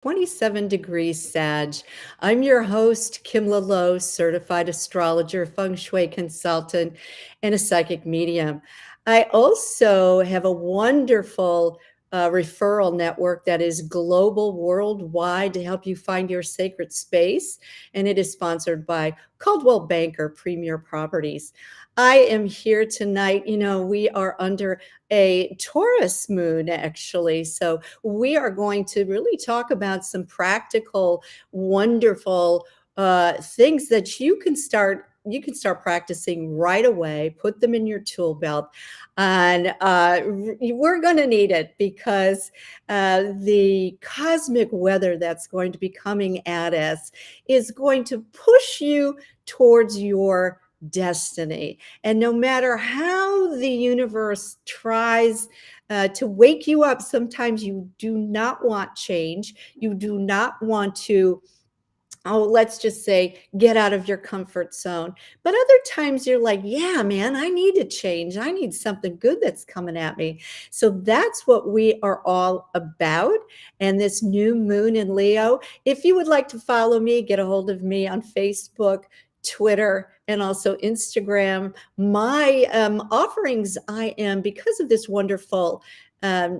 27 degrees Sag. I'm your host, Kim Lalo, certified astrologer, Feng Shui consultant, and a psychic medium. I also have a wonderful referral network that is global, worldwide to help you find your sacred space. And it is sponsored by Coldwell Banker Premier Properties. I am here tonight. We are under a Taurus moon, actually. So we are going to really talk about some practical, wonderful things that you can start practicing right away. Put them in your tool belt, and we're going to need it because the cosmic weather that's going to be coming at us is going to push you towards your destiny. And no matter how the universe tries to wake you up, sometimes you do not want change. You do not want to, let's just say, get out of your comfort zone. But other times you're like, yeah, man, I need to change. I need something good that's coming at me. So that's what we are all about. And this new moon in Leo, if you would like to follow me, get a hold of me on Facebook, Twitter, and also Instagram. My offerings, I am, because of this wonderful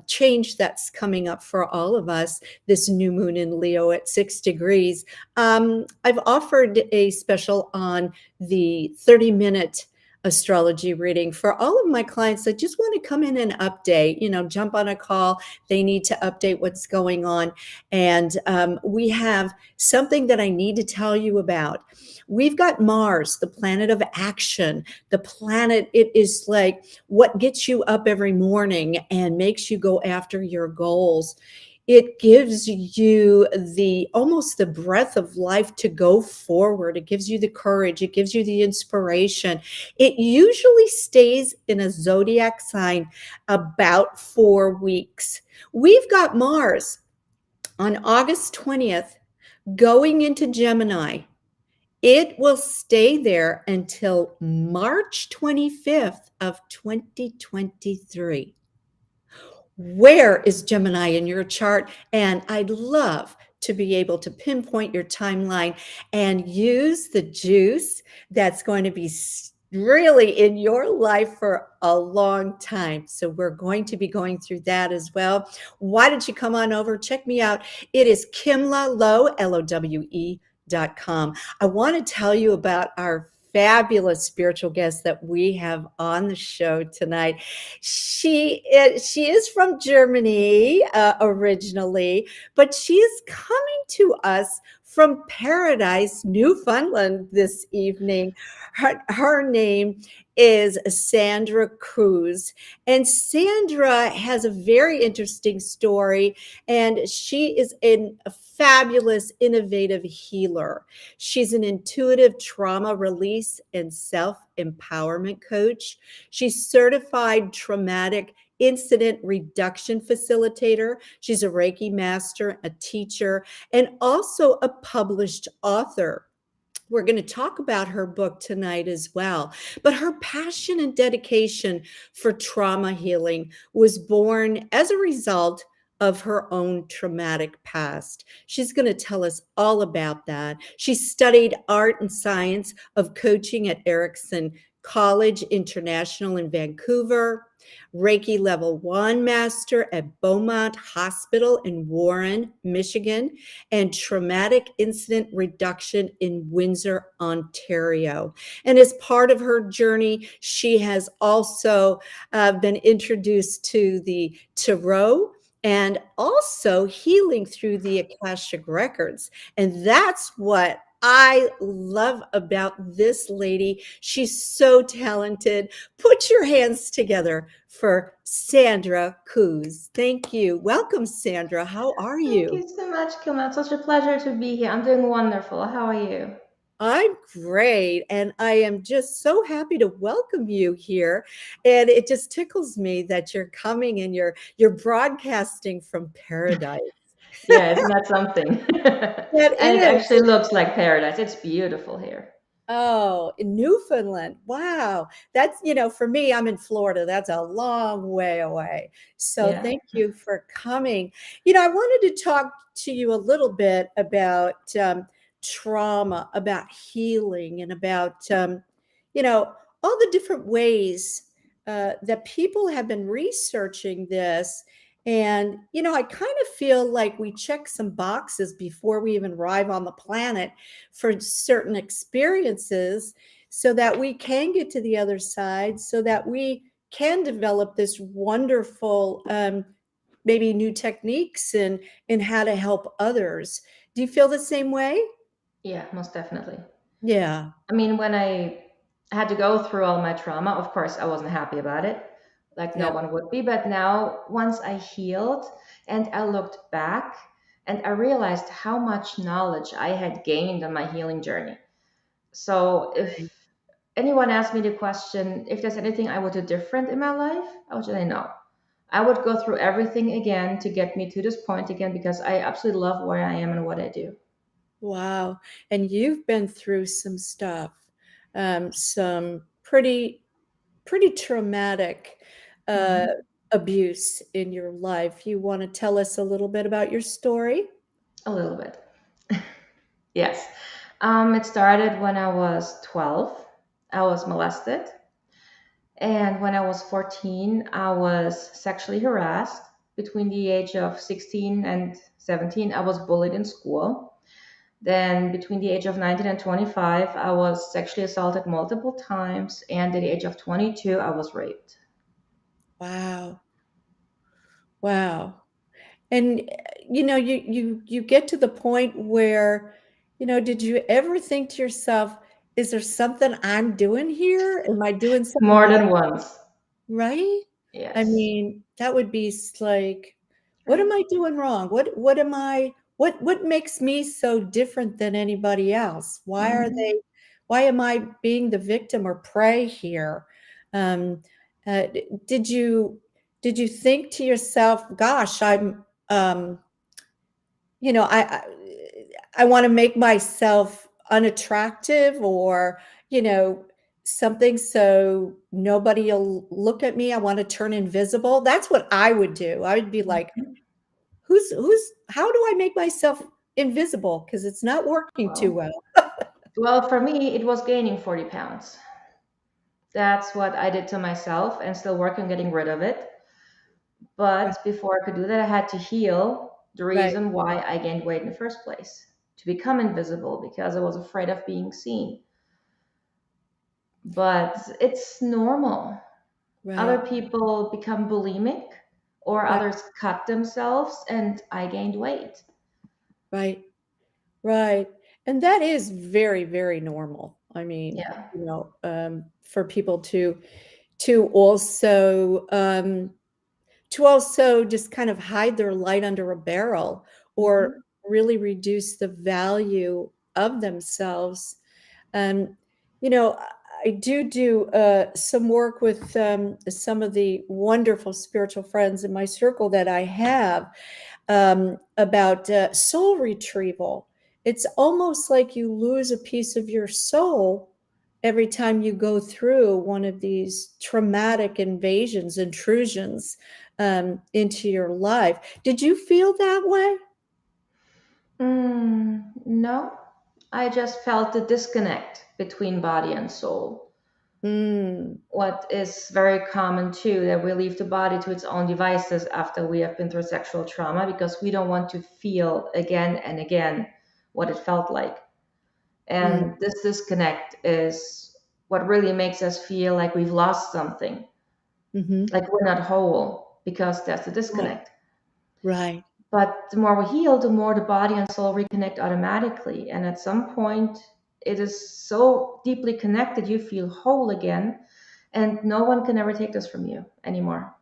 change that's coming up for all of us, this new moon in Leo at 6 degrees. I've offered a special on the 30-minute astrology reading for all of my clients that just want to come in and update, jump on a call. They need to update what's going on. And we have something that I need to tell you about. We've got Mars, the planet of action. The planet, it is like what gets you up every morning and makes you go after your goals. It gives you almost the breath of life to go forward. It gives you the courage. It gives you the inspiration. It usually stays in a zodiac sign about 4 weeks. We've got Mars on August 20th going into Gemini. It will stay there until March 25th of 2023. Where is Gemini in your chart? And I'd love to be able to pinpoint your timeline and use the juice that's going to be really in your life for a long time. So we're going to be going through that as well. Why don't you come on over? Check me out. It is Kimla Lowe, LOWE.com. I want to tell you about our fabulous spiritual guest that we have on the show tonight. She is from Germany originally, but she is coming to us from Paradise, Newfoundland this evening. Her name is Sandra Cooze. And Sandra has a very interesting story, and she is a fabulous, innovative healer. She's an intuitive trauma release and self-empowerment coach. She's certified traumatic incident reduction facilitator. She's a Reiki master, a teacher, and also a published author. We're going to talk about her book tonight as well. But her passion and dedication for trauma healing was born as a result of her own traumatic past. She's going to tell us all about that. She studied art and science of coaching at Erickson College International in Vancouver, Reiki Level 1 Master at Beaumont Hospital in Warren, Michigan, and Traumatic Incident Reduction in Windsor, Ontario. And as part of her journey, she has also been introduced to the Tarot and also healing through the Akashic records. And that's what I love about this lady. She's so talented. Put your hands together for Sandra Cooze. Thank you. Welcome, Sandra. How are you? Thank you so much, Kim. It's such a pleasure to be here. I'm doing wonderful. How are you? I'm great, and I am just so happy to welcome you here. And it just tickles me that you're coming and you're broadcasting from paradise. Yeah, isn't that something? That And it is. actually looks like paradise. It's beautiful here. Oh, in Newfoundland. Wow. That's, for me, I'm in Florida. That's a long way away. So Yeah. thank you for coming. I wanted to talk to you a little bit about trauma, about healing, and about, all the different ways that people have been researching this. And, I kind of feel like we check some boxes before we even arrive on the planet for certain experiences so that we can get to the other side, so that we can develop this wonderful maybe new techniques and how to help others. Do you feel the same way? Yeah, most definitely. Yeah. I mean, when I had to go through all my trauma, of course, I wasn't happy about it, like no Yeah. one would be. But now, once I healed and I looked back and I realized how much knowledge I had gained on my healing journey. So, if anyone asked me the question if there's anything I would do different in my life, I would say no. I would go through everything again to get me to this point again because I absolutely love where I am and what I do. Wow. And you've been through some stuff, some pretty traumatic uh, Mhm. abuse in your life. You want to tell us a little bit about your story? A little bit. Yes. It started when I was 12. I was molested. And when I was 14, I was sexually harassed. Between the age of 16 and 17, I was bullied in school. Then, between the age of 19 and 25, I was sexually assaulted multiple times. And at the age of 22, I was raped. Wow. Wow. And you get to the point where, did you ever think to yourself, is there something I'm doing here? Am I doing something More wrong? than once. Right? I Yes. mean, that would be like, what am Right. I doing wrong? What am I what makes me so different than anybody else? Mhm. Why am I being the victim or prey here? Um, did you think to yourself, gosh, um, you know, I want to make myself unattractive, or, you know, something, so nobody will look at me. I want to turn invisible. That's what I would do. I would be like, how do I make myself invisible? Because it's not working too Well, well. well, for me, it was gaining 40 pounds. That's what I did to myself and still working on getting rid of it. Right, But before I could do that, I had to heal the right, reason why I gained weight in the first place to become invisible because I was afraid of being seen. But it's normal. Other right, people become bulimic or right, others cut themselves, and I gained weight. right, right. And that is very, very normal. I mean, Yeah. for people to also just kind of hide their light under a barrel, or Mhm. really reduce the value of themselves. Um, I do some work with some of the wonderful spiritual friends in my circle that I have, about soul retrieval. It's almost like you lose a piece of your soul every time you go through one of these traumatic intrusions into your life. Did you feel that way? No, I just felt the disconnect between body and soul. Mm, What is very common too, that we leave the body to its own devices after we have been through sexual trauma because we don't want to feel again and again what it felt like. mm, And this disconnect is what really makes us feel like we've lost something, hmm. like we're not whole because there's a Right, disconnect. right, But the more we heal, the more the body and soul reconnect automatically. And at some point, it is so deeply connected, you feel whole again, and no one can ever take this from you anymore.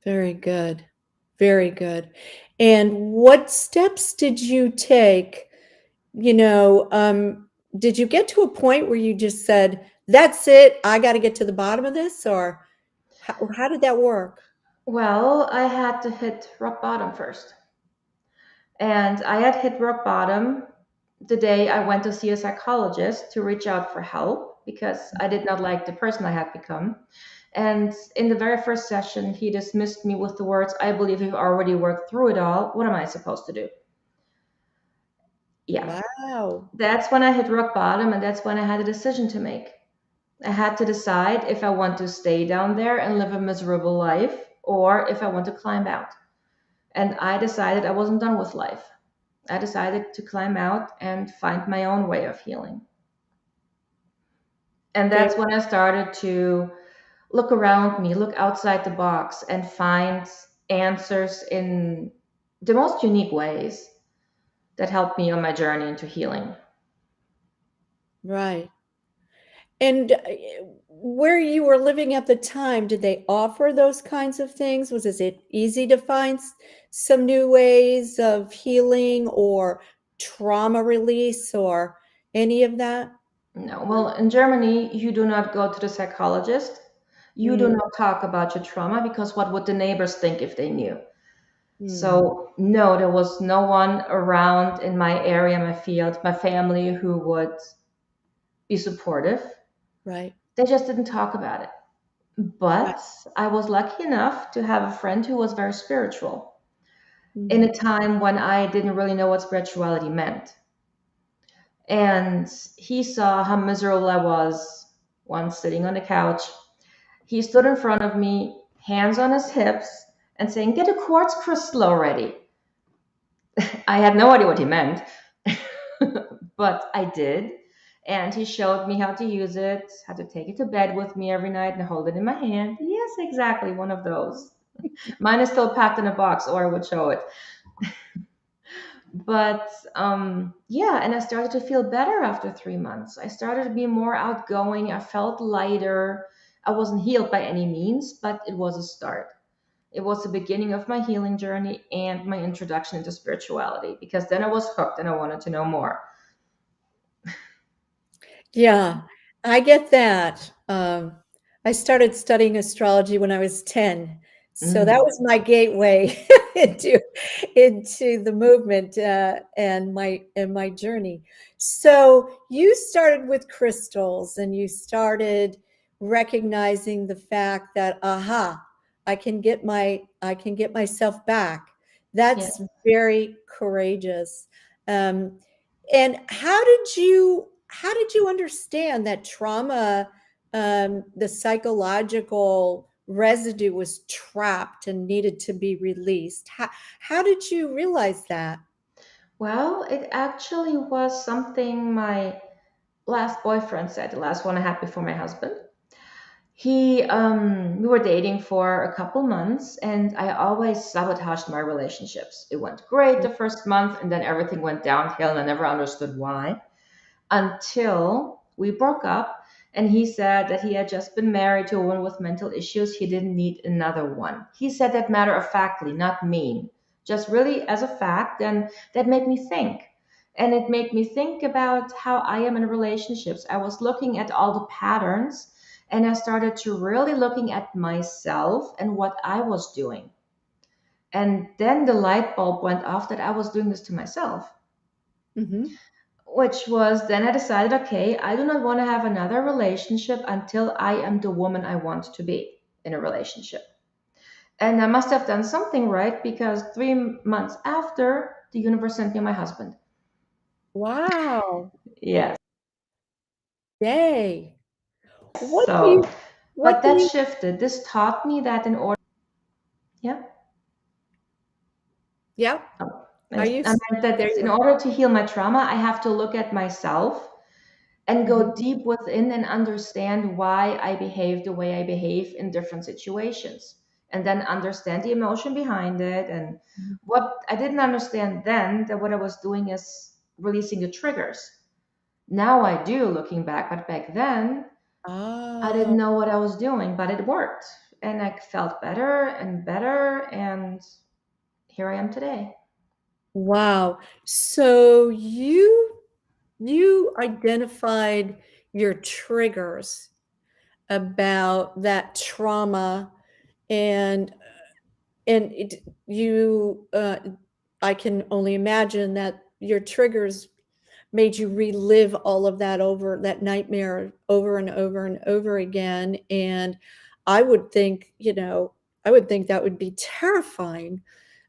very good, very good. And what steps did you take? You know, did you get to a point where you just said, "That's it, I got to get to the bottom of this," or how did that work? Well, I had to hit rock bottom first. And I had hit rock bottom the day I went to see a psychologist to reach out for help because I did not like the person I had become. And in the very first session, he dismissed me with the words, I believe you've already worked through it all. What am I supposed to do? Yeah. Wow. That's when I hit rock bottom, and that's when I had a decision to make. I had to decide if I want to stay down there and live a miserable life or if I want to climb out. And I decided I wasn't done with life. I decided to climb out and find my own way of healing. And Very, that's when I started to look around me, look outside the box, and find answers in the most unique ways that helped me on my journey into healing. right. And where you were living at the time, did they offer those kinds of things? Was it easy to find some new ways of healing or trauma release or any of that? No, well, in Germany, you do not go to the psychologist. You do Mm, not talk about your trauma because what would the neighbors think if they knew? mm, So, no, there was no one around in my area, my field, my family who would be supportive. right, They just didn't talk about it. right. But I was lucky enough to have a friend who was very spiritual in Mm, a time when I didn't really know what spirituality meant. And he saw how miserable I was once sitting on the couch. He stood in front of me, hands on his hips, and saying, Get a quartz crystal already. I had no idea what he meant, but I did. And he showed me how to use it, how to take it to bed with me every night and hold it in my hand. Yes, exactly, one of those. Mine is still packed in a box, or I would show it. But yeah, and I started to feel better after 3 months. I started to be more outgoing. I felt lighter. I wasn't healed by any means, but it was a start. It was the beginning of my healing journey and my introduction into spirituality because then I was hooked and I wanted to know more. yeah, I get that. I started studying astrology when I was 10. So that Mm, was my gateway into the movement and my journey. So you started with crystals and you started recognizing the fact that aha, I can get myself back. yeah. That's very courageous. And how did you understand that trauma, the psychological residue was trapped and needed to be released? How did you realize that? Well, it actually was something my last boyfriend said, the last one I had before my husband. We were dating for a couple months, and I always sabotaged my relationships. It went great the first month, and then everything went downhill, and I never understood why until we broke up. And he said that he had just been married to a woman with mental issues. He didn't need another one. He said that matter of factly, not mean, just really as a fact. And that made me think. And it made me think about how I am in relationships. I was looking at all the patterns and I started to really looking at myself and what I was doing. And then the light bulb went off that I was doing this to myself, Mhm. which was then I decided, okay, I do not want to have another relationship until I am the woman I want to be in a relationship. And I must have done something right because 3 months after, the universe sent me my husband. Wow. Yes. Yay. What do So, you what but do that you shifted. This taught me that in order, yeah, Yeah. Are you I meant there that in you order to heal my trauma, I have to look at myself and Mhm. go deep within and understand why I behave the way I behave in different situations. And then understand the emotion behind it. And Mhm. what I didn't understand then, that what I was doing is releasing the triggers. Now I do looking back, but back then I Oh, didn't know what I was doing, but it worked. And I felt better and better. And here I am today. wow. So you identified your triggers about that trauma and you I can only imagine that your triggers made you relive all of that over that nightmare over and over and over again. And I would think, I would think that would be terrifying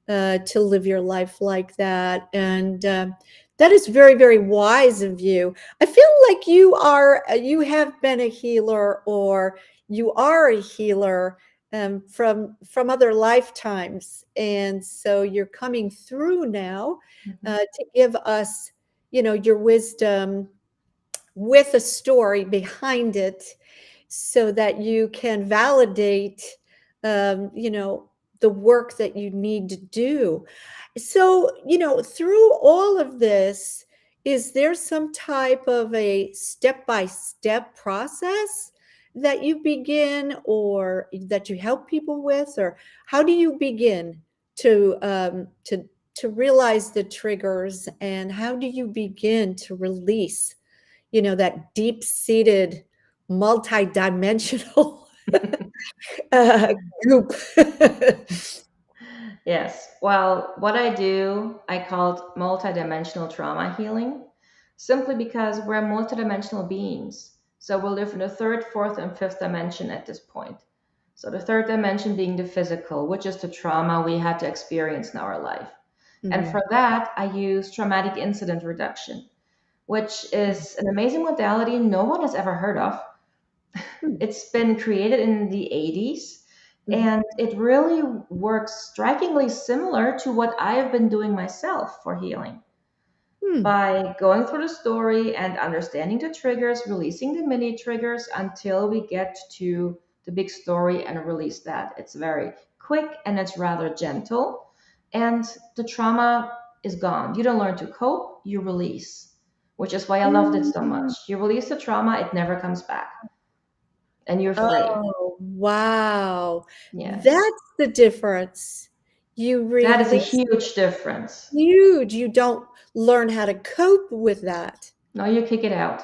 to live your life like that. And that is very, very wise of you. I feel like you have been a healer, or you are a healer from other lifetimes, and so you're coming through now Mhm. to give us, your wisdom with a story behind it, so that you can validate, the work that you need to do. So, through all of this, is there some type of a step by step process that you begin, or that you help people with, or how do you begin to realize the triggers, and how do you begin to release, that deep seated, multi-dimensional uh, goop? Yes. Well, what I do, I called multidimensional trauma healing, simply because we're multidimensional beings. So we live in the third, fourth, and fifth dimension at this point. So the third dimension being the physical, which is the trauma we had to experience in our life. And Mhm. for that, I use traumatic incident reduction, which is an amazing modality no one has ever heard of. Mhm. It's been created in the 80s, Mhm. and it really works strikingly similar to what I have been doing myself for healing. Hmm. By going through the story and understanding the triggers, releasing the mini triggers until we get to the big story and release that. It's very quick and it's rather gentle, and the trauma is gone. You don't learn to cope, you release, which is why I loved it so Mm. much. You release the trauma, it never comes back, and you're free. Oh, wow. Yes. That's the difference. You That is a release huge difference. huge. You don't learn how to cope with that. No, you kick it out.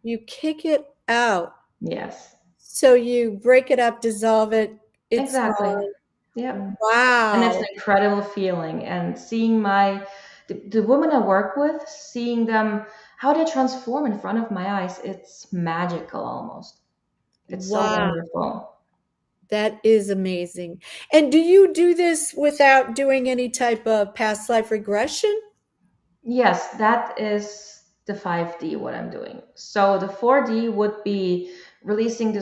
You kick it out. Yes. So you break it up, dissolve it, it's Exactly. gone. Yep. And it's an Wow. incredible feeling. And seeing the women I work with, seeing them, how they transform in front of my eyes, it's magical almost. It's so Wow. wonderful. That is amazing. And do you do this without doing any type of past life regression? Yes, that is the 5D what I'm doing. So the 4D would be releasing the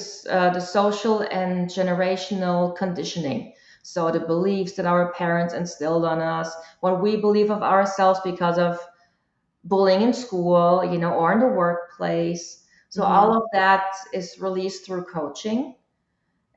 social and generational conditioning. So the beliefs that our parents instilled on us, what we believe of ourselves because of bullying in school, or in the workplace. So Mhm. all of that is released through coaching,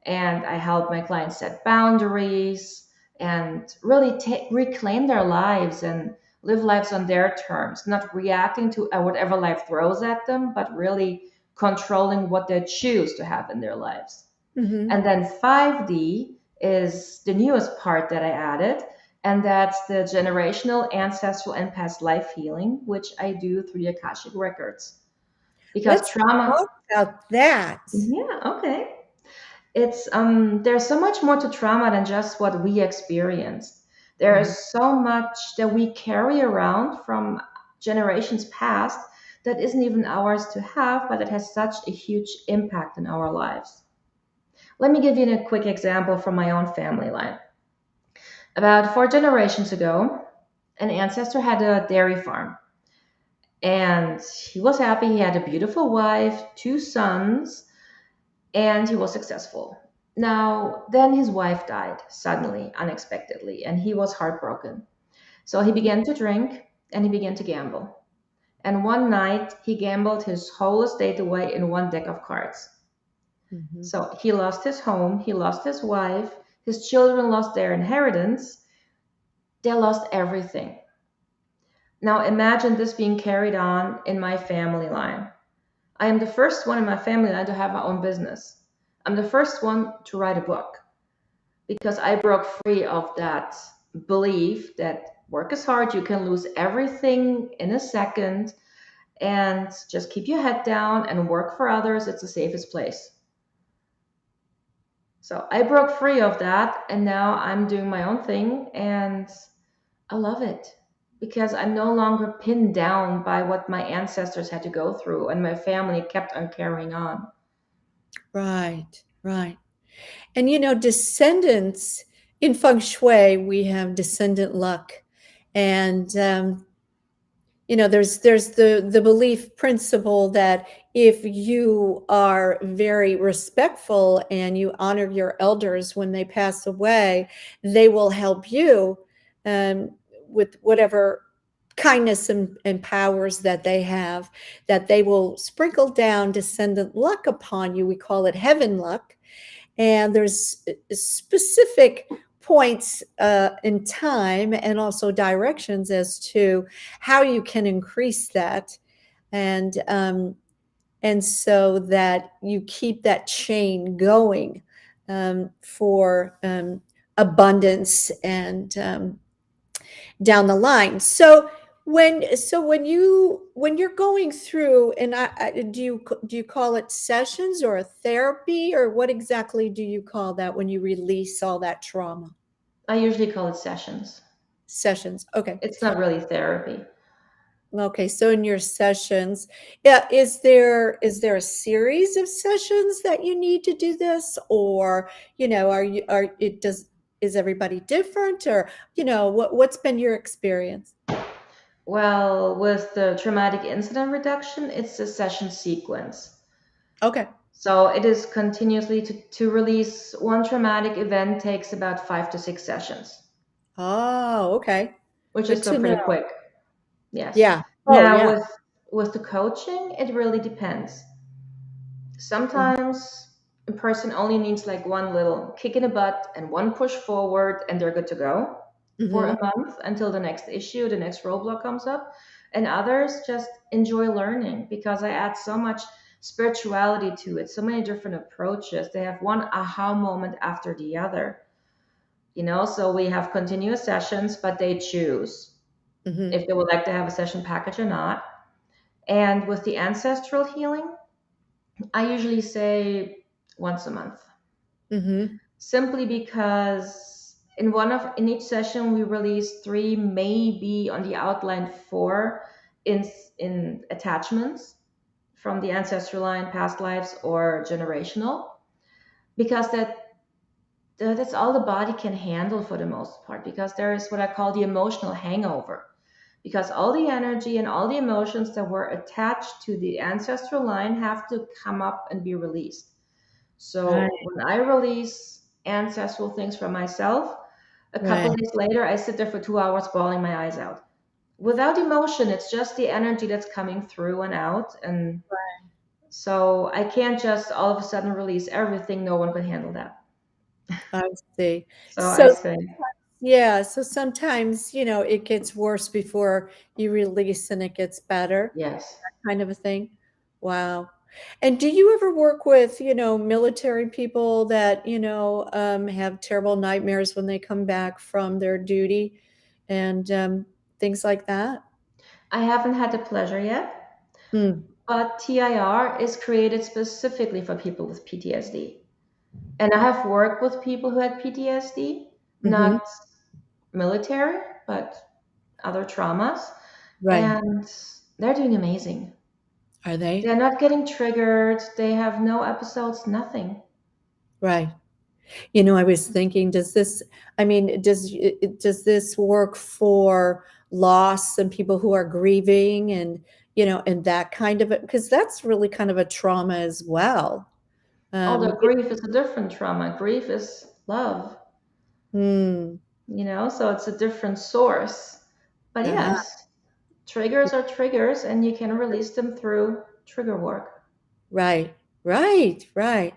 and I help my clients set boundaries and really reclaim their lives and live lives on their terms, not reacting to whatever life throws at them, but really controlling what they choose to have in their lives. Mhm. And then 5D is the newest part that I added, and that's the generational, ancestral, and past life healing, which I do through the Akashic records. Because Let's trauma, talk about that. yeah, okay. It's there's so much more to trauma than just what we experienced. There is Mhm. so much that we carry around from generations past that isn't even ours to have, but it has such a huge impact in our lives. Let me give you a quick example from my own family line. About 4 generations ago, an ancestor had a dairy farm, and he was happy. He had a beautiful wife, 2 sons, and he was successful. Now, then his wife died suddenly, unexpectedly, and he was heartbroken. So he began to drink and he began to gamble. And one night, he gambled his whole estate away in one deck of cards. Mhm. So he lost his home, he lost his wife, his children lost their inheritance, they lost everything. Now imagine this being carried on in my family line. I am the first one in my family line to have my own business. I'm the first one to write a book because I broke free of that belief that work is hard, you can lose everything in a second, and just keep your head down and work for others. It's the safest place. So I broke free of that, and now I'm doing my own thing, and I love it. because I'm no longer pinned down by what my ancestors had to go through and my family kept on carrying on. Right, right. And descendants in feng shui, we have descendant luck. And there's the belief principle that if you are very respectful and you honor your elders when they pass away, they will help you um, with whatever kindness and powers that they have, that they will sprinkle down descendant luck upon you. We call it heaven luck. And there's specific points in time and also directions as to how you can increase that, and so that you keep that chain going for abundance and down the line. So when you're going through, and do you call it sessions or a therapy, or what exactly do you call that when you release all that trauma? I usually call it sessions. Sessions. Okay. It's not really therapy. Okay. So in your sessions, yeah, is there a series of sessions that you need to do this, or are it does is everybody different, or what's been your experience? Well, with the traumatic incident reduction, it's a session sequence. Okay. So it is continuously to release one traumatic event takes about 5 to 6 sessions, Oh, okay. which is Good still to pretty know. quick. Yes. Yeah. Oh, Now yeah. with the coaching, it really depends. Mhm, Sometimes a person only needs like one little kick in the butt and one push forward, and they're good to go for a mhm, month until the next issue, the next roadblock comes up. And others just enjoy learning because I add so much spirituality to it, so many different approaches. They have one aha moment after the other, so we have continuous sessions, but they choose mhm, if they would like to have a session package or not. And with the ancestral healing, I usually say once a month, mhm, simply because in each session we release three, maybe on the outline four in in attachments from the ancestral line, past lives, or generational, because that's all the body can handle for the most part. Because there is what I call the emotional hangover, because all the energy and all the emotions that were attached to the ancestral line have to come up and be released. right, So when I release ancestral things for myself, a couple right, days later, I sit there for 2 hours bawling my eyes out. Without emotion, it's just the energy that's coming through and out. And so I can't just all of a sudden release everything. No one could handle that. I see. So I So, say, yeah, so sometimes, it gets worse before you release and it gets better, yes. kind of a thing. Wow. And do you ever work with, military people that, have terrible nightmares when they come back from their duty and things like that? I haven't had the pleasure yet, Hmm. but TIR is created specifically for people with PTSD. And I have worked with people who had PTSD, Mm-hmm. not military, but other traumas, Right. and they're doing amazing. Are they? They're not getting triggered, they have no episodes, nothing. Right. I was thinking, does this work for loss and people who are grieving, and that kind of it? Because that's really kind of a trauma as well. Although It, grief is a different trauma, grief is love, mm, so it's a different source. But uh-huh, yes, triggers are triggers, and you can release them through trigger work. right, right, right.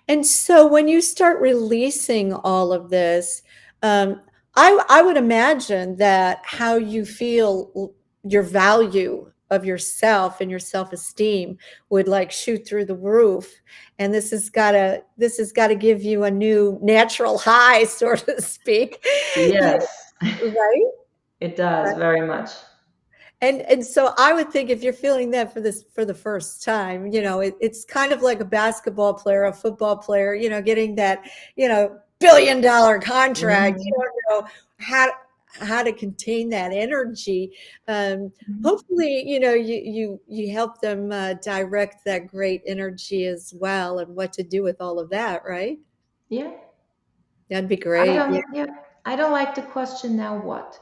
And so when you start releasing all of this, um, I would imagine that how you feel, your value of yourself and your self-esteem would like shoot through the roof. And this has got to give you a new natural high, so to speak. Yes, Right? it does very much. And so I would think if you're feeling that for the first time, it's kind of like a basketball player, a football player, getting that, $1 billion contract. You Mhm. don't know how. how to contain that energy. Mhm. Hopefully, you help them direct that great energy as well, and what to do with all of that, right? Yeah. That'd be I great. Yeah. don't, yeah. I don't like to question now what.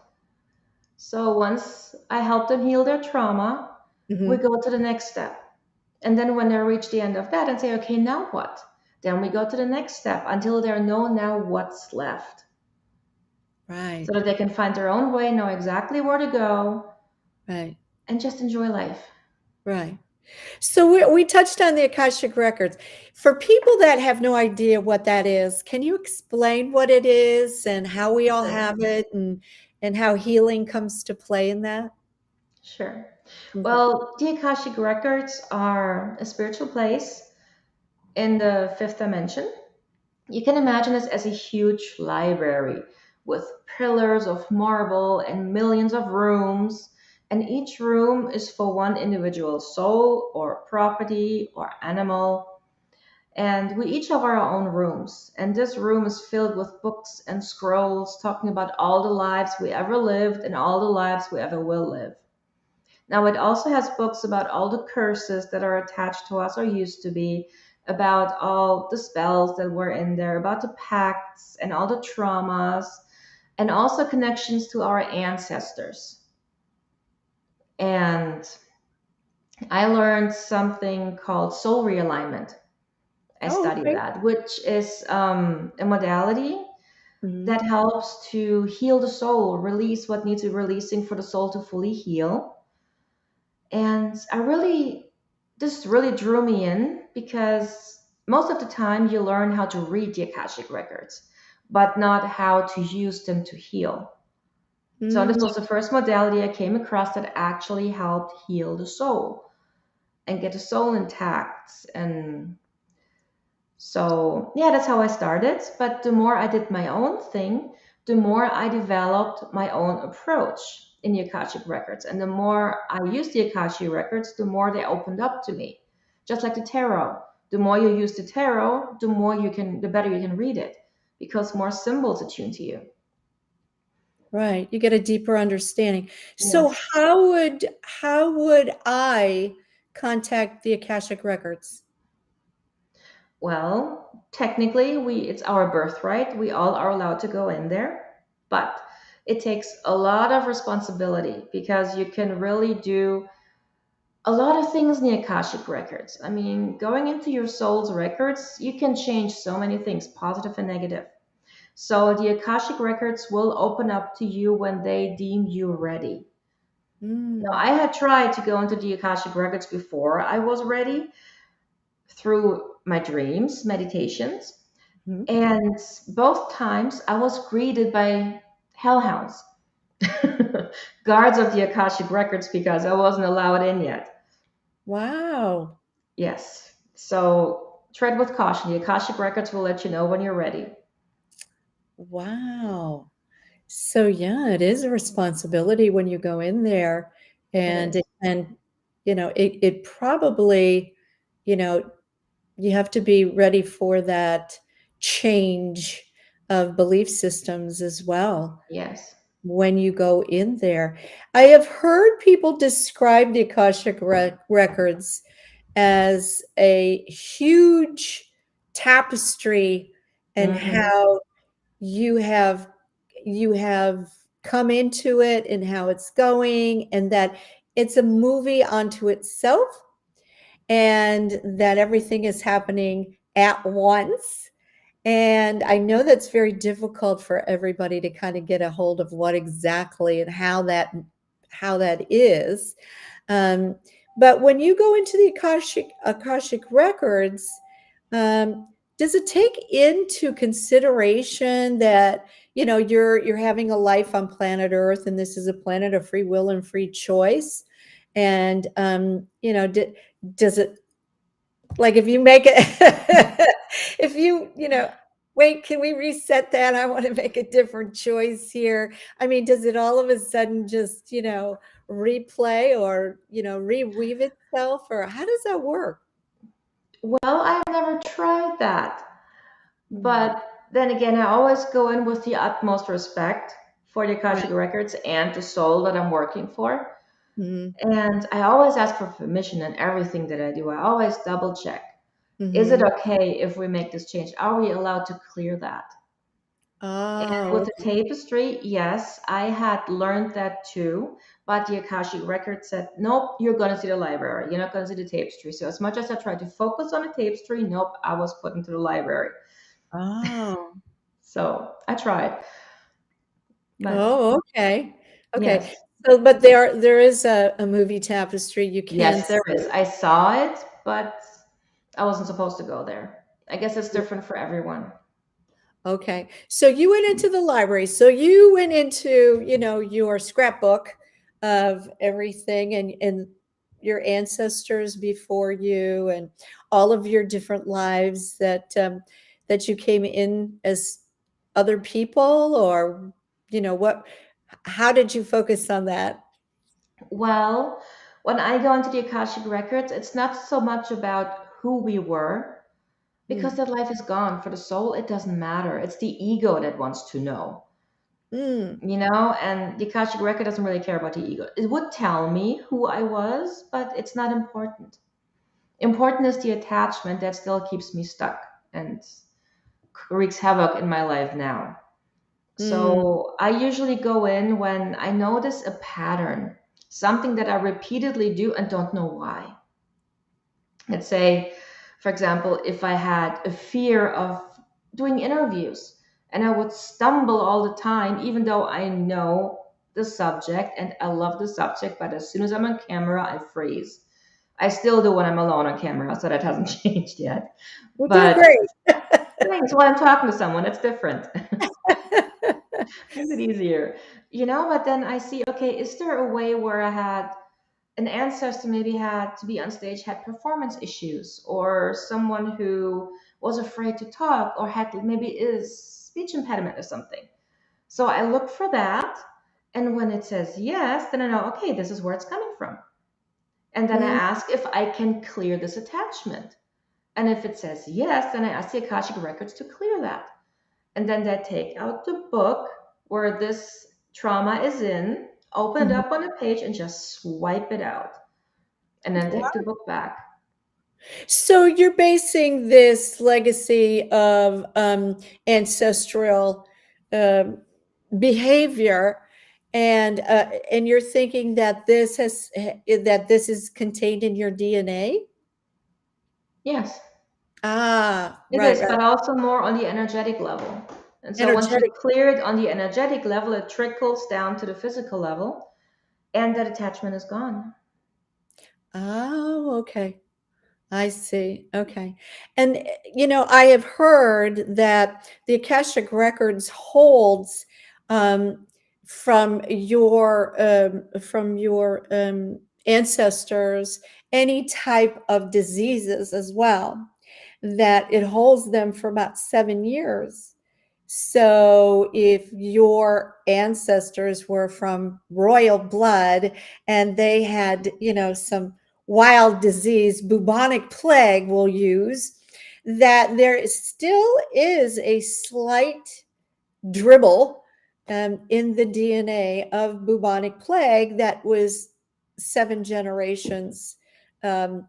So once I help them heal their trauma, we Hmm. go to the next step. And then when they reach the end of that and say, okay, now what? Then we go to the next step until there are no now what's left. Right. So that they can find their own way, know exactly where to go, Right. and just enjoy life. Right. So we touched on the Akashic Records. For people that have no idea what that is, can you explain what it is and how we all Sure. have it, and how healing comes to play in that? Sure. Mhm. Well, the Akashic Records are a spiritual place in the fifth dimension. You can imagine this as a huge library with pillars of marble and millions of rooms. And each room is for one individual soul or property or animal. And we each have our own rooms. And this room is filled with books and scrolls talking about all the lives we ever lived and all the lives we ever will live. Now, it also has books about all the curses that are attached to us or used to be, about all the spells that were in there, about the pacts and all the traumas, and also connections to our ancestors. And I learned something called soul realignment. I Oh, studied okay. that, which is a modality Mhm. that helps to heal the soul, release what needs releasing for the soul to fully heal. And this really drew me in because most of the time you learn how to read the Akashic records, but not how to use them to heal. So this Mm, was the first modality I came across that actually helped heal the soul and get the soul intact. And so, yeah, that's how I started. But the more I did my own thing, the more I developed my own approach in the Akashic records. And the more I used the Akashic records, the more they opened up to me. Just like the tarot. The more you use the tarot, the better you can read it because more symbols attune to you. right. You get a deeper understanding. So Yes. how would I contact the Akashic Records? Well, technically, it's our birthright. We all are allowed to go in there, but it takes a lot of responsibility because you can really do a lot of things in the Akashic records. I mean, going into your soul's records, you can change so many things, positive and negative. So the Akashic records will open up to you when they deem you ready. Now, Mm. I had tried to go into the Akashic records before I was ready through my dreams, meditations. Mhm. And both times I was greeted by hellhounds, guards of the Akashic records, because I wasn't allowed in yet. Wow. Yes. So tread with caution. The Akashic records will let you know when you're ready. Wow. So yeah, it is a responsibility when you go in there, It and is. it probably, you know, you have to be ready for that change of belief systems as well Yes. when you go in there. I have heard people describe the Akashic records as a huge tapestry, and Hmm. how you have you have come into it and how it's going, and that it's a movie unto itself, and that everything is happening at once. And I know that's very difficult for everybody to kind of get a hold of what exactly and how that is. Um, but when you go into the Akashic records, um, does it take into consideration that you're having a life on planet Earth, and this is a planet of free will and free choice? And does it, like, if you make it, if wait, can we reset that? I want to make a different choice here. I mean, does it all of a sudden just, replay, or, reweave itself, or how does that work? Well, I've never tried that. Mm. But then again, I always go in with the utmost respect for the Right. Akashic records and the soul that I'm working for. Mhm. And I always ask for permission in everything that I do. I always double check. Is it Mhm. okay if we make this change? Are we allowed to clear that? And Oh, with the okay. tapestry, yes, I had learned that too. But the Akashic record said, nope, you're going to see the library. You're not going to see the tapestry. So, as much as I tried to focus on the tapestry, nope, I was put into the library. Oh. So, I tried. But Oh, okay. Okay. yes, So, but there is a movie Tapestry you can yes, there is. see. I saw it, but I wasn't supposed to go there. I guess it's different for everyone. Okay. So you went into the library. So you went into, your scrapbook of everything and your ancestors before you and all of your different lives that you came in as other people, or what how did you focus on that? Well, when I go into the Akashic records, it's not so much about who we were, because Mm. that life is gone. For the soul, it doesn't matter. It's the ego that wants to know, Mm. and the Akashic record doesn't really care about the ego. It would tell me who I was, but it's not important. Important is the attachment that still keeps me stuck and wreaks havoc in my life now. Mm. So I usually go in when I notice a pattern, something that I repeatedly do and don't know why. Let's say, for example, if I had a fear of doing interviews and I would stumble all the time, even though I know the subject and I love the subject, but as soon as I'm on camera, I freeze. I still do when I'm alone on camera, so that hasn't changed yet. Well, doing But great. thanks, when I'm talking to someone, it's different. Makes it easier. But then I see, okay, is there a way where I had an ancestor maybe had to be on stage, had performance issues, or someone who was afraid to talk, or had maybe is speech impediment or something. So I look for that, and when it says yes, then I know, okay, this is where it's coming from. And then I Mm. ask if I can clear this attachment. And if it says yes, then I ask the Akashic records to clear that. And then they take out the book where this trauma is in, open it Mhm. up on a page, and just swipe it out, and then take the book back. So you're basing this legacy of ancestral um, behavior, and you're thinking that this is contained in your DNA. Yes, Ah, it right, is, right. but also more on the energetic level. And so once you Energetic. clear it on the energetic level, it trickles down to the physical level, and that attachment is gone. Oh, okay. I see. Okay. And I have heard that the Akashic Records holds um, from your ancestors any type of diseases as well. That it holds them for about 7 years. So if your ancestors were from royal blood and they had, some wild disease, bubonic plague, we'll use, that there still is a slight dribble in the DNA of bubonic plague that was 7 generations um,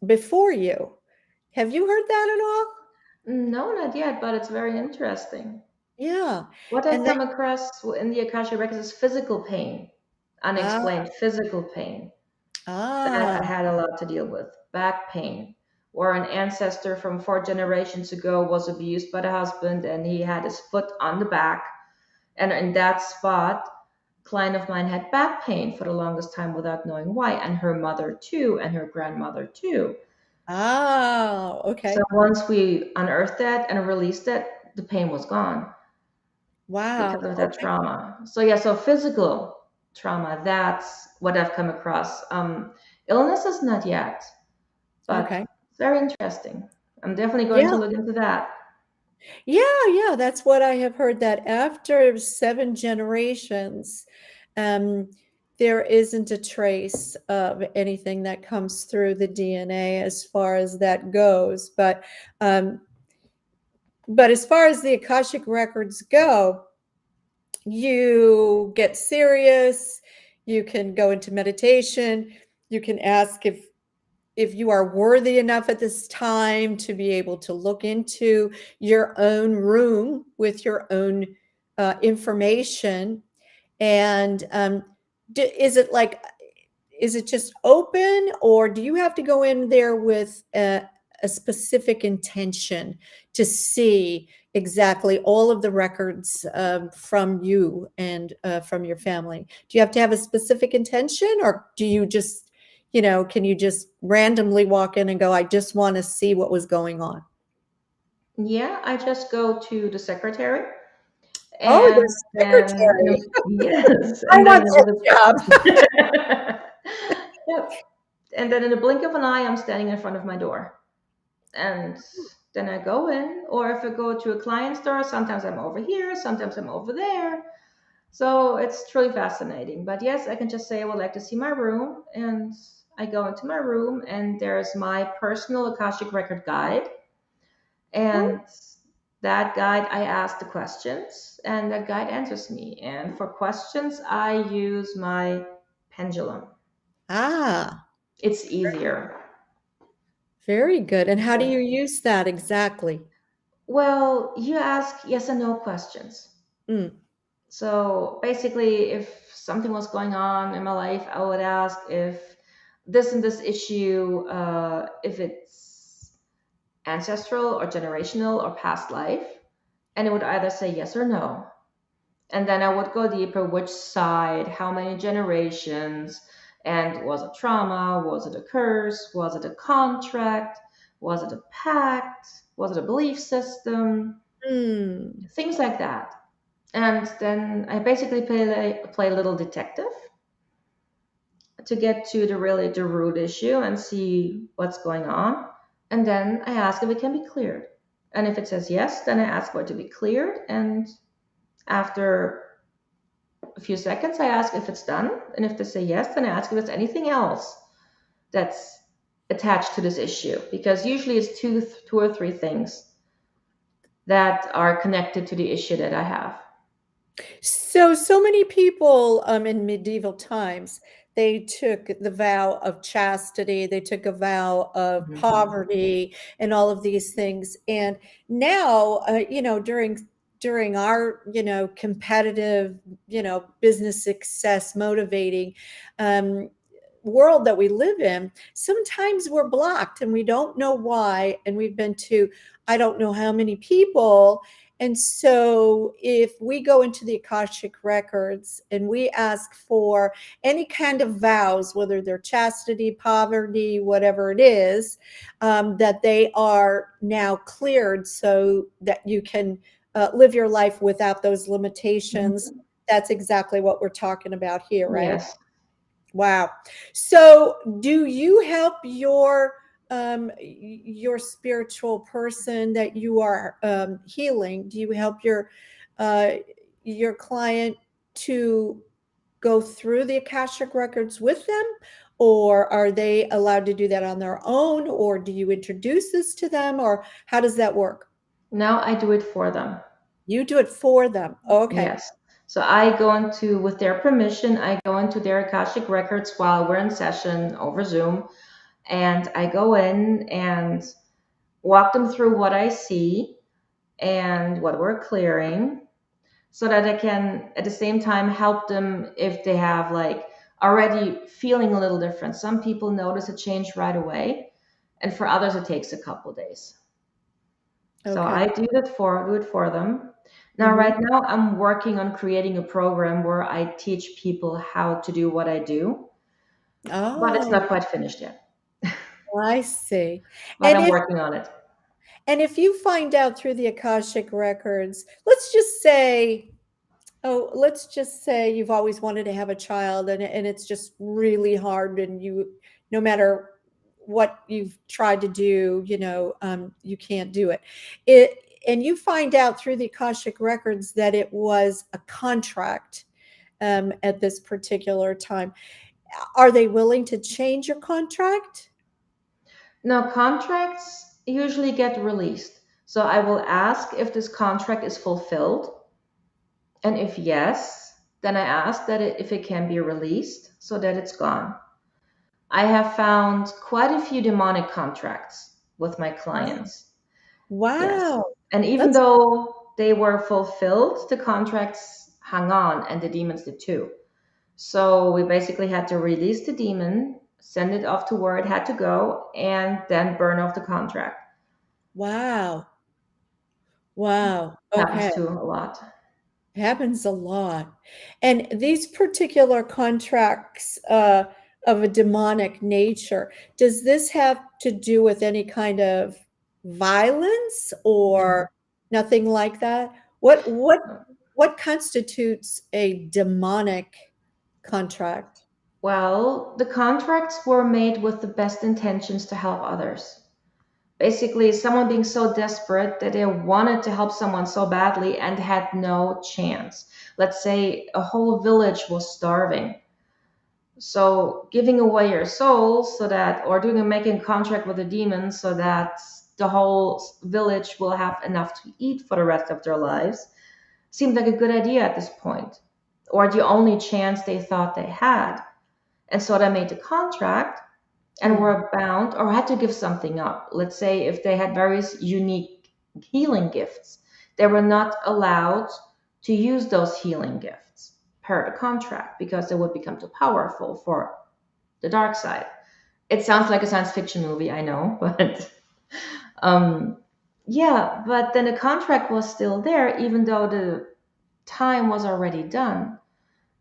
before you. Have you heard that at all? No, not yet, but it's very interesting. Yeah. What I've And then, come across in the Akashic records is physical pain, ah, unexplained physical pain. That I ah, had a lot to deal with. Back pain, where an ancestor from 4 generations ago was abused by the husband and he had his foot on the back. And in that spot, client of mine had back pain for the longest time without knowing why, and her mother too, and her grandmother too. So okay. once we unearthed that and released it, the pain was gone because Wow. of that Okay. trauma. So yeah, so physical trauma, that's what I've come across. Illness is not yet, but Okay. it's very interesting. I'm definitely going Yeah. to look into that. Yeah. Yeah. That's what I have heard, that after 7 generations, um, there isn't a trace of anything that comes through the DNA as far as that goes. But as far as the Akashic records go, you get serious, you can go into meditation, you can ask if you are worthy enough at this time to be able to look into your own room with your own information. And is it like, is it just open, or do you have to go in there with a specific intention to see exactly all of the records from you and from your family? Do you have to have a specific intention, or do you just, can you just randomly walk in and go, I just want to see what was going on? Yeah, I just go to the secretary, Oh, and your then secretary. yes, I and then want that job. yep, and then in a blink of an eye, I'm standing in front of my door, and then I go in. Or if I go to a client store, sometimes I'm over here, sometimes I'm over there. So it's truly fascinating. But yes, I can just say I would like to see my room, and I go into my room, and there's my personal Akashic record guide. Oh, And that guide, I ask the questions, and that guide answers me. And for questions, I use my pendulum. ah, It's easier. very good. And how do you use that exactly? Well, you ask yes and no questions. Mm. So basically, if something was going on in my life, I would ask if this and this issue, if it's ancestral or generational or past life, and it would either say yes or no. And then I would go deeper, which side, how many generations, and was it trauma, was it a curse, was it a contract, was it a pact, was it a belief system, Mm. things like that. And then I basically play a little detective to get to the root issue and see what's going on. And then I ask if it can be cleared. And if it says yes, then I ask for it to be cleared. And after a few seconds, I ask if it's done. And if they say yes, then I ask if there's anything else that's attached to this issue. Because usually it's two or three things that are connected to the issue that I have. So many people in medieval times, they took the vow of chastity, they took a vow of Mhm. poverty, and all of these things. And now, during our, competitive, business success motivating um, world that we live in, sometimes we're blocked and we don't know why. And we've been to, I don't know how many people. And so, if we go into the Akashic records and we ask for any kind of vows, whether they're chastity, poverty, whatever it is, that they are now cleared so that you can live your life without those limitations, Mhm. that's exactly what we're talking about here, right? Yes. Wow. So, do you help your spiritual person that you are healing? Do you help uh, your client to go through the Akashic records with them, or are they allowed to do that on their own, or do you introduce this to them, or how does that work? Now I do it for them. You do it for them. Okay. Yes. So I go into, with their permission, I go into their Akashic records while we're in session over Zoom. And I go in and walk them through what I see and what we're clearing so that I can at the same time help them if they have like already feeling a little different. Some people notice a change right away, and for others, it takes a couple days. So Okay. I do it for them. Now, Hmm. right now, I'm working on creating a program where I teach people how to do what I do, but it's Oh, not quite finished yet. I see. But And I'm if working on it. you find out through the Akashic records, let's just say you've always wanted to have a child, and it's just really hard, and no matter what you've tried to do, you can't do it, and you find out through the Akashic records that it was a contract at this particular time. Are they willing to change your contract? Now, contracts usually get released. So I will ask if this contract is fulfilled. And if yes, then I ask that if it can be released so that it's gone. I have found quite a few demonic contracts with my Wow. clients. Yes. Wow. And even That's though they were fulfilled, the contracts hung on and the demons did too. So we basically had to release the demon, send it off to where it had to go, and then burn off the contract. wow. Wow. Happens Okay. to a lot. Happens a lot. And these particular contracts of a demonic nature, does this have to do with any kind of violence No. or nothing like that? What constitutes a demonic contract? Well, the contracts were made with the best intentions to help others. Basically, someone being so desperate that they wanted to help someone so badly and had no chance. Let's say a whole village was starving. So, giving away your soul so that, or doing a making contract with a demon so that the whole village will have enough to eat for the rest of their lives seemed like a good idea at this point, or the only chance they thought they had. And so they made the contract and Hmm. were bound or had to give something up. Let's say if they had various unique healing gifts, they were not allowed to use those healing gifts per the contract because they would become too powerful for the dark side. It sounds like a science fiction movie, I know, but um, yeah, but then the contract was still there, even though the time was already done.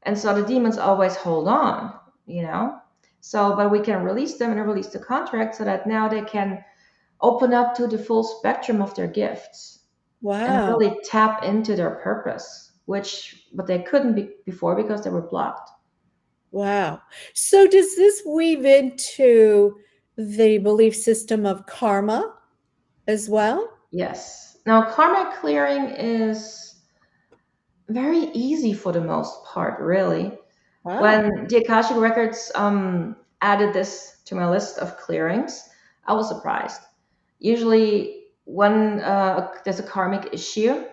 And so the demons always hold on, you know? So, but we can release them and release the contract so that now they can open up to the full spectrum of their gifts and Wow. really tap into their purpose, which, but they couldn't be before because they were blocked. Wow. So does this weave into the belief system of karma as well? Yes. Now, karmic clearing is very easy for the most part, really. Wow. When the Akashic Records added this to my list of clearings, I was surprised. Usually, when there's a karmic issue,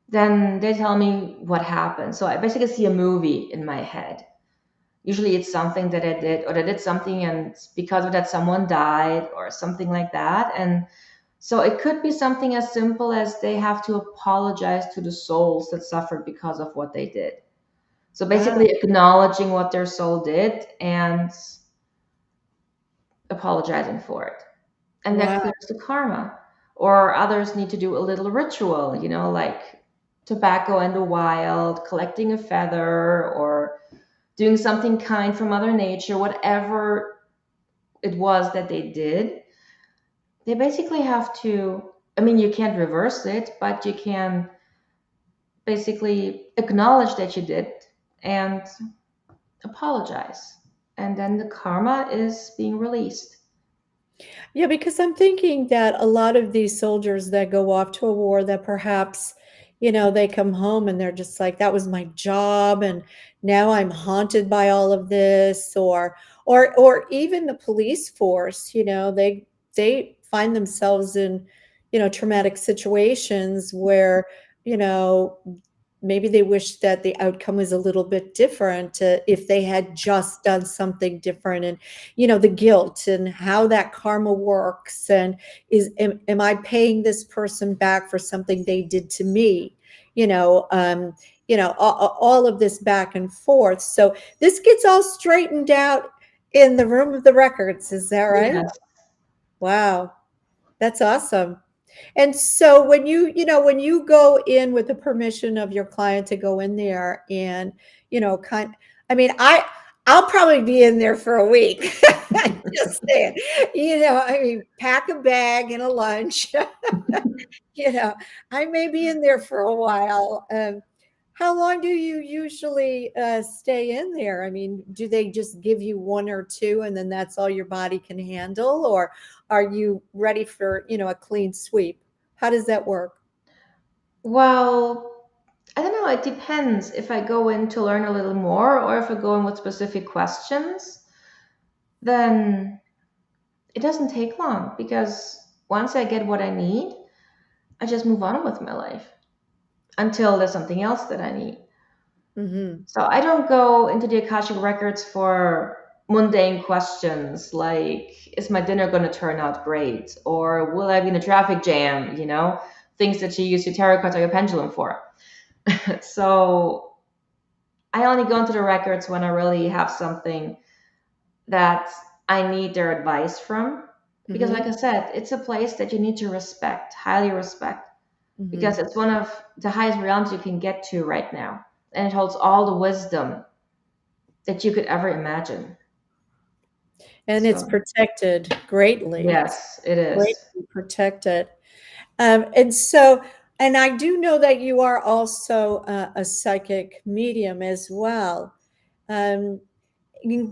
then they tell me what happened. So I basically see a movie in my head. Usually, it's something that I did, or I did something, and because of that, someone died, or something like that. And so it could be something as simple as they have to apologize to the souls that suffered because of what they did. So Wow. basically, acknowledging what their soul did and apologizing for it. And that Wow. clears the karma. Or others need to do a little ritual, like tobacco in the wild, collecting a feather, or doing something kind for Mother Nature, whatever it was that they did. They basically have to, I mean, you can't reverse it, but you can basically acknowledge that you did and apologize. And then the karma is being released. Yeah, because I'm thinking that a lot of these soldiers that go off to a war that perhaps, they come home and they're just like, that was my job and now I'm haunted by all of this, or even the police force, they find themselves in, traumatic situations where, you know, maybe they wish that the outcome was a little bit different if they had just done something different, and the guilt and how that karma works, and am I paying this person back for something they did to me, all of this back and forth. So this gets all straightened out in the room of the records, is that right? Yes. Wow, that's awesome. And so when you go in with the permission of your client to go in there and, kind I mean, I'll probably be in there for a week. Just saying. I mean, pack a bag and a lunch. you know, I may be in there for a while. How long do you usually stay in there? I mean, do they just give you one or two and then that's all your body can handle? Or are you ready for, a clean sweep? How does that work? Well, I don't know. It depends if I go in to learn a little more or if I go in with specific questions, then it doesn't take long because once I get what I need, I just move on with my life. until there's something else that I need. Mhm. So I don't go into the Akashic records for mundane questions like, is my dinner going to turn out great? Or will I be in a traffic jam? Things that you use your tarot cards or your pendulum for. So I only go into the records when I really have something that I need their advice from. Because, like I Mhm. said, it's a place that you need to respect, highly respect, because Mhm. it's one of the highest realms you can get to right now. And it holds all the wisdom that you could ever imagine. And it's So, protected greatly. It's yes, it is. greatly protected. And so, and I do know that you are also a psychic medium as well. Um,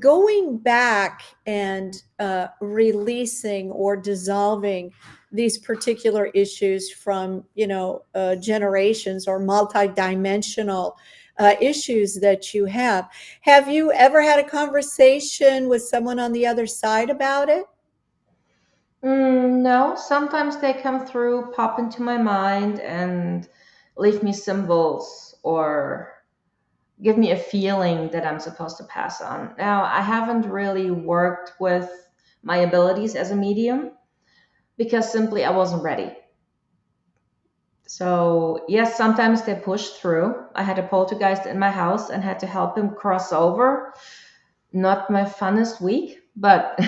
Going back and releasing or dissolving these particular issues from generations or multidimensional issues that you have you ever had a conversation with someone on the other side about it? No, sometimes they come through, pop into my mind, and leave me symbols or give me a feeling that I'm supposed to pass on. Now, I haven't really worked with my abilities as a medium because simply I wasn't ready. So, yes, sometimes they push through. I had a poltergeist in my house and had to help him cross over. Not my funnest week, but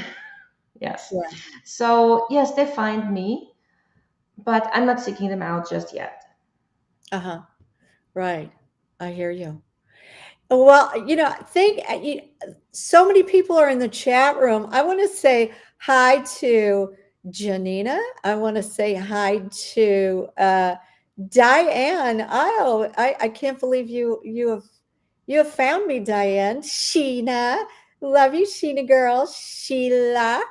yes. Yeah. So, yes, they find me, but I'm not seeking them out just yet. Uh-huh. Right. I hear you. Well, so many people are in the chat room. I want to say hi to Janina. I want to say hi to Diane. I can't believe you have found me, Diane. Sheena. Love you, Sheena girl. Sheila.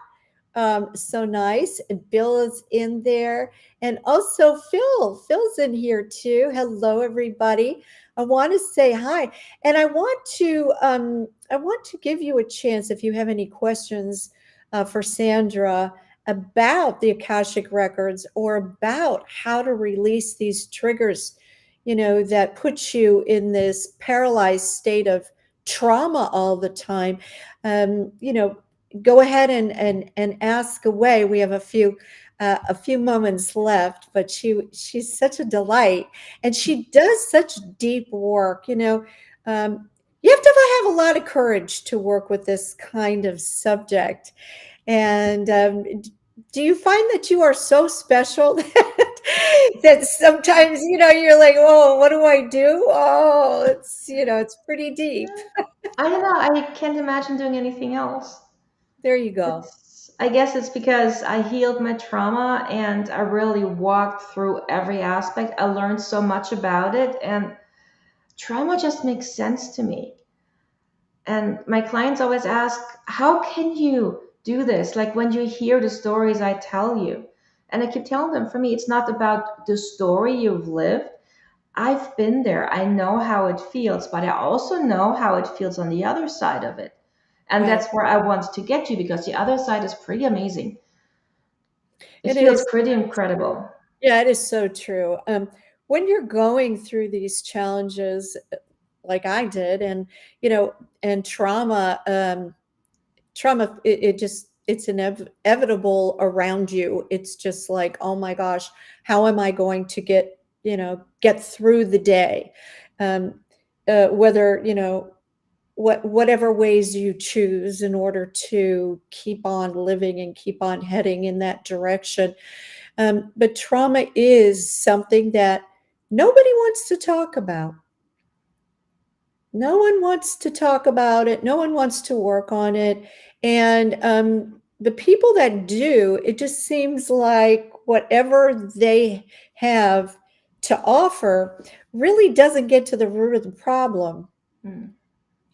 So nice. And Bill is in there. And also Phil. Phil's in here too. Hello, everybody. I want to say hi. And I want to give you a chance if you have any questions for Sandra about the Akashic records or about how to release these triggers, that put you in this paralyzed state of trauma all the time. Go ahead and ask away. We have a few moments left, but she's such a delight, and she does such deep work. You have to have a lot of courage to work with this kind of subject. And do you find that you are so special that sometimes you're like, oh, what do I do? Oh, it's pretty deep. I don't know. I can't imagine doing anything else. There you go. I guess it's because I healed my trauma and I really walked through every aspect. I learned so much about it, and trauma just makes sense to me. And my clients always ask, how can you do this? Like when you hear the stories I tell you. And I keep telling them, for me, it's not about the story you've lived. I've been there. I know how it feels, but I also know how it feels on the other side of it. And Right. that's where I want to get you because the other side is pretty amazing. It It feels is pretty so true. incredible. Yeah, it is so true. When you're going through these challenges, like I did, and trauma, it's inevitable around you. It's just like, oh my gosh, how am I going to get through the day? Um, whether whatever ways you choose in order to keep on living and keep on heading in that direction. But trauma is something that nobody wants to talk about. No one wants to talk about it. No one wants to work on it. And the people that do, it just seems like whatever they have to offer really doesn't get to the root of the problem. Mm.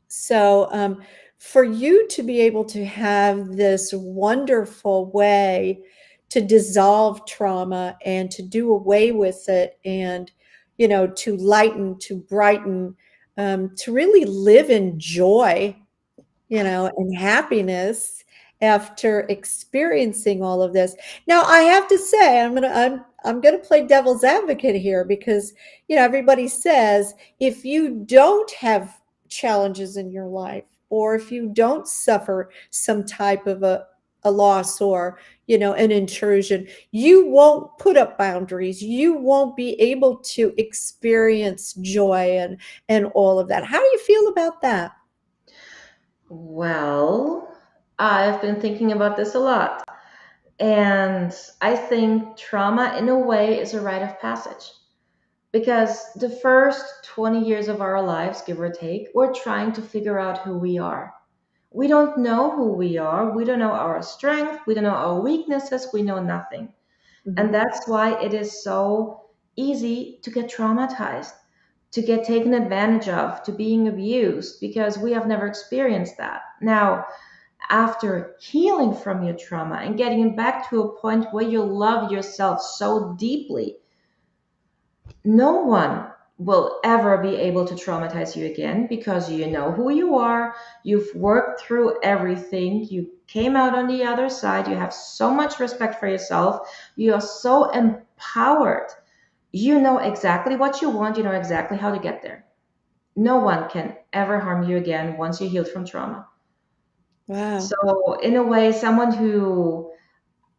So, for you to be able to have this wonderful way to dissolve trauma and to do away with it, and to lighten, to brighten, to really live in joy, and happiness after experiencing all of this. Now, I have to say, I'm going to play devil's advocate here because, everybody says if you don't have challenges in your life, or if you don't suffer some type of a loss, or, an intrusion, you won't put up boundaries. You won't be able to experience joy and all of that. How do you feel about that? Well, I've been thinking about this a lot. And I think trauma, in a way, is a rite of passage. Because the first 20 years of our lives, give or take, we're trying to figure out who we are. We don't know who we are. We don't know our strength. We don't know our weaknesses. We know nothing. And Mhm. that's why it is so easy to get traumatized, to get taken advantage of, to being abused, because we have never experienced that. Now, after healing from your trauma and getting back to a point where you love yourself so deeply, no one will ever be able to traumatize you again because you know who you are. You've worked through everything. You came out on the other side. You have so much respect for yourself. You are so empowered. You know exactly what you want. You know exactly how to get there. No one can ever harm you again once you healed from trauma. Wow. So, in a way, someone who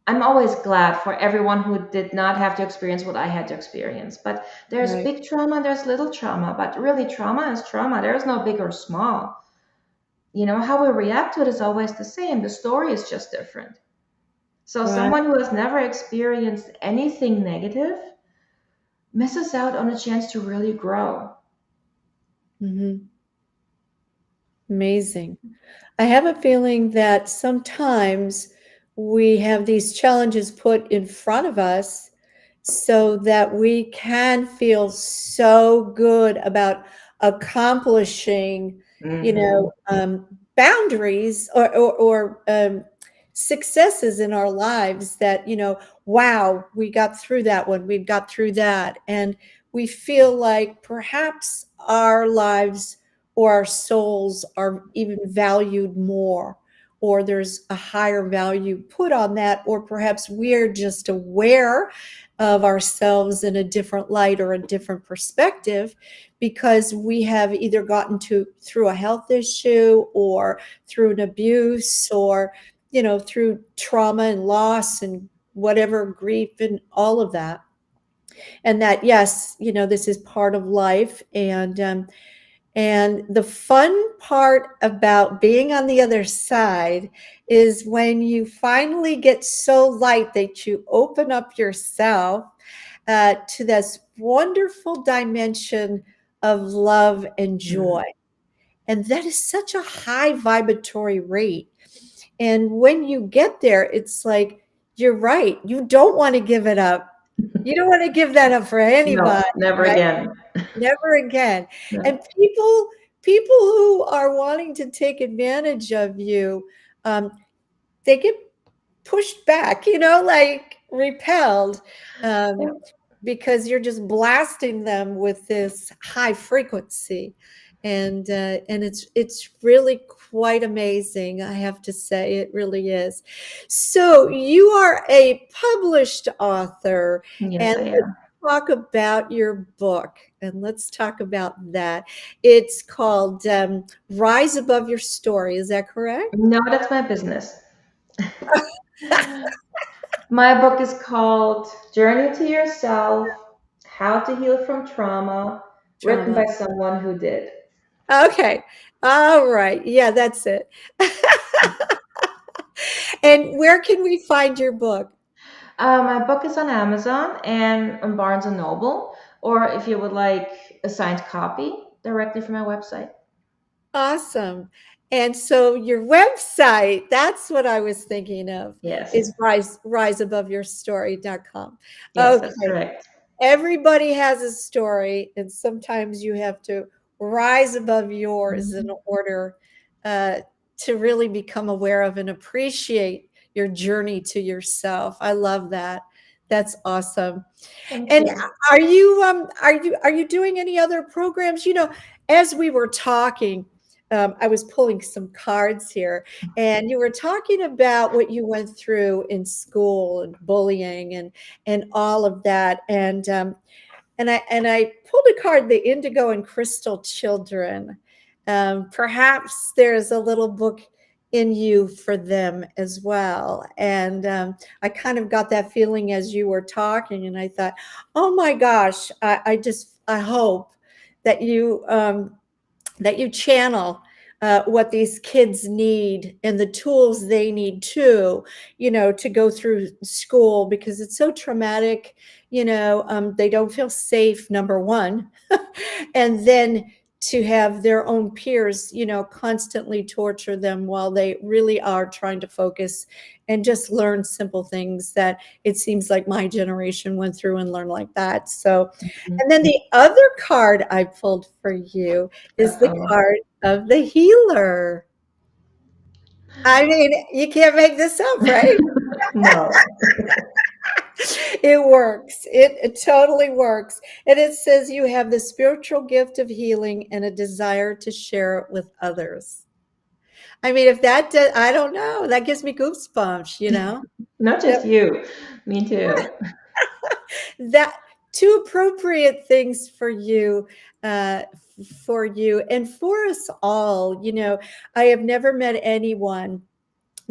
I'm always glad for everyone who did not have to experience what I had to experience. But there's Right. big trauma, there's little trauma, but really trauma is trauma. There is no big or small. You know, how we react to it is always the same. The story is just different. So Right. someone who has never experienced anything negative misses out on a chance to really grow. Mhm. Amazing. I have a feeling that sometimes we have these challenges put in front of us so that we can feel so good about accomplishing, Hmm. boundaries, or successes in our lives that, wow, we got through that one, we got through that. And we feel like perhaps our lives or our souls are even valued more, or there's a higher value put on that, or perhaps we're just aware of ourselves in a different light or a different perspective because we have either gotten to through a health issue, or through an abuse, or through trauma and loss and whatever, grief and all of that. And that, yes, this is part of life. And the fun part about being on the other side is when you finally get so light that you open up yourself to this wonderful dimension of love and joy. And that is such a high vibratory rate. And when you get there, it's like, you're right. You don't want to give it up. You don't want to give that up for No, anybody, never right? again. Never again. And No. people who are wanting to take advantage of you, they get pushed back, like repelled, um, Yep. because you're just blasting them with this high frequency, and it's really quite amazing. I have to say, it really is. So you are a published author, Yes, and I let's am. talk about your book. And let's talk about that. It's called Rise Above Your Story. Is that correct? No, that's my business. My book is called Journey to Yourself: How to Heal from Trauma, written Trauma. by someone who did. Okay. All right. Yeah, that's it. And where can we find your book? My book is on Amazon and on Barnes and Noble, or if you would like a signed copy, directly from my website. Awesome. And so your website, that's what I was thinking of, Yes, is riseaboveyourstory.com. yes, that's Okay. correct. Everybody has a story, and sometimes you have to rise above yours in Mhm. order uh, to really become aware of and appreciate your journey to yourself. I love that. That's awesome. Thank And you. are you doing any other programs? As we were talking, I was pulling some cards here, and you were talking about what you went through in school and bullying and all of that. And I pulled a card, the Indigo and Crystal Children. Perhaps there's a little book in you for them as well. And I kind of got that feeling as you were talking, and I thought, oh my gosh, I hope that you channel what these kids need and the tools they need too, to go through school, because it's so traumatic. They don't feel safe, number one. And then to have their own peers, constantly torture them while they really are trying to focus and just learn simple things that it seems like my generation went through and learned like that. So, Mhm. and then the other card I pulled for you is the Uh-oh. card of the healer. I mean, you can't make this up, right? No. It works. It totally works. And it says you have the spiritual gift of healing and a desire to share it with others. I mean, if that does, I don't know, that gives me goosebumps. Not That just you, me too. that two appropriate things uh, for you and for us all. I have never met anyone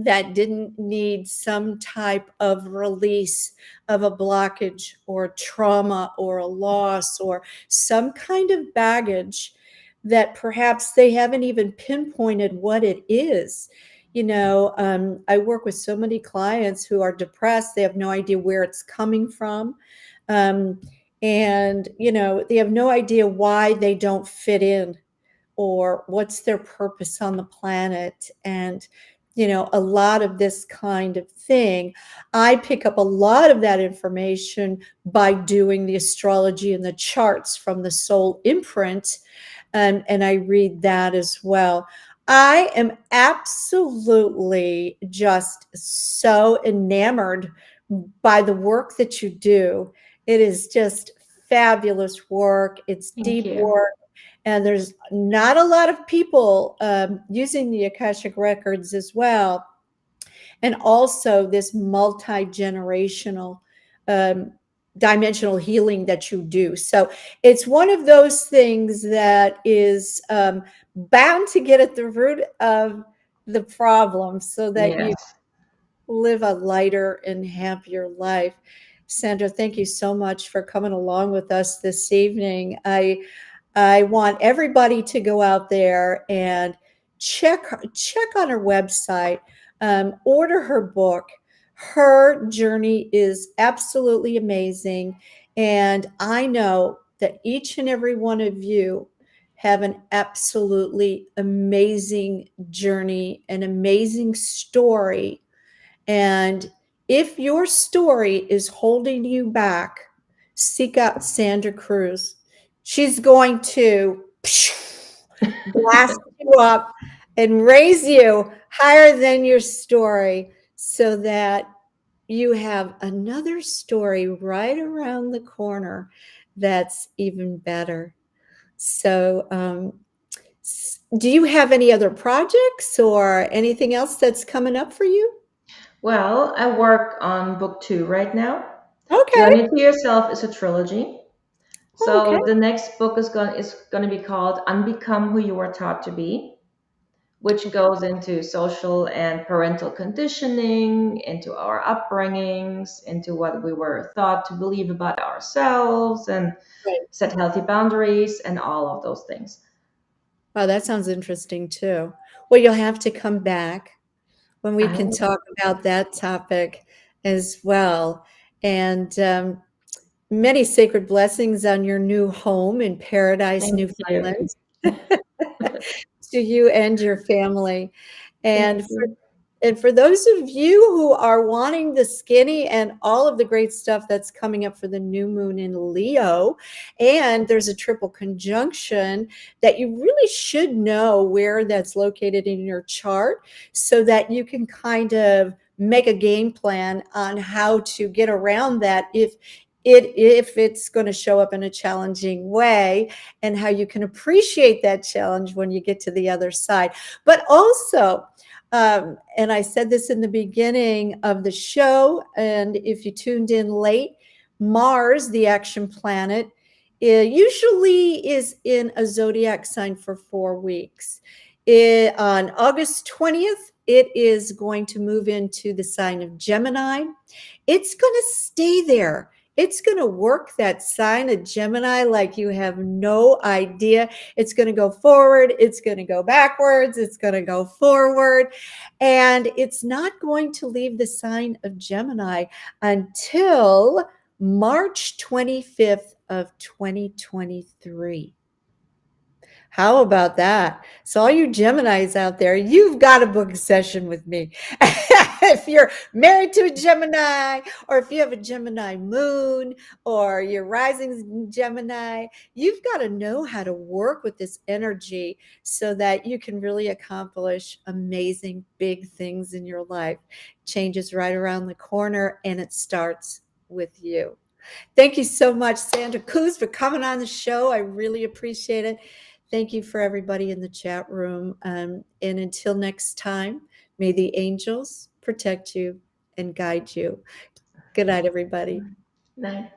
that didn't need some type of release of a blockage or trauma or a loss or some kind of baggage that perhaps they haven't even pinpointed what it is. I work with so many clients who are depressed. They have no idea where it's coming from. Um, and, they have no idea why they don't fit in or what's their purpose on the planet. And a lot of this kind of thing, I pick up a lot of that information by doing the astrology and the charts from the soul imprint, and I read that as well. I am absolutely just so enamored by the work that you do. It is just fabulous work. It's Thank deep you. work. And there's not a lot of people using the Akashic records as well. And also this multi-generational um, dimensional healing that you do. So it's one of those things that is bound to get at the root of the problem so that you Yes. live a lighter and happier life. Sandra, thank you so much for coming along with us this evening. I want everybody to go out there and check on her website, order her book. Her journey is absolutely amazing, and I know that each and every one of you have an absolutely amazing journey, an amazing story. And if your story is holding you back, seek out Sandra Cooze. She's going to blast you up and raise you higher than your story so that you have another story right around the corner that's even better. So, do you have any other projects or anything else that's coming up for you? Well, I work on book 2 right now. Okay. Journey to Yourself is a trilogy. Okay. So the next book is going to be called Unbecome Who You Were Taught to Be, which goes into social and parental conditioning, into our upbringings, into what we were thought to believe about ourselves, and Right. set healthy boundaries, and all of those things. Wow, that sounds interesting too. Well, you'll have to come back when we I can talk about that topic as well. And many sacred blessings on your new home in Paradise, thank you. Newfoundland, to you and your family. Thank And you. for those of you who are wanting the skinny and all of the great stuff that's coming up for the new moon in Leo, and there's a triple conjunction that you really should know where that's located in your chart so that you can kind of make a game plan on how to get around that if it's going to show up in a challenging way, and how you can appreciate that challenge when you get to the other side. But also, and I said this in the beginning of the show, and if you tuned in late, Mars, the action planet, usually is in a zodiac sign for 4 weeks. On August 20th, it is going to move into the sign of Gemini. It's going to stay there. It's going to work that sign of Gemini like you have no idea. It's going to go forward. It's going to go backwards. It's going to go forward. And it's not going to leave the sign of Gemini until March 25th of 2023. How about that? So, all you Geminis out there, you've got to book a session with me. If you're married to a Gemini, or if you have a Gemini moon, or your rising Gemini, you've got to know how to work with this energy so that you can really accomplish amazing big things in your life. Change is right around the corner, and it starts with you. Thank you so much, Sandra Cooze, for coming on the show. I really appreciate it. Thank you for everybody in the chat room. And until next time, may the angels protect you and guide you. Good night, everybody. Night.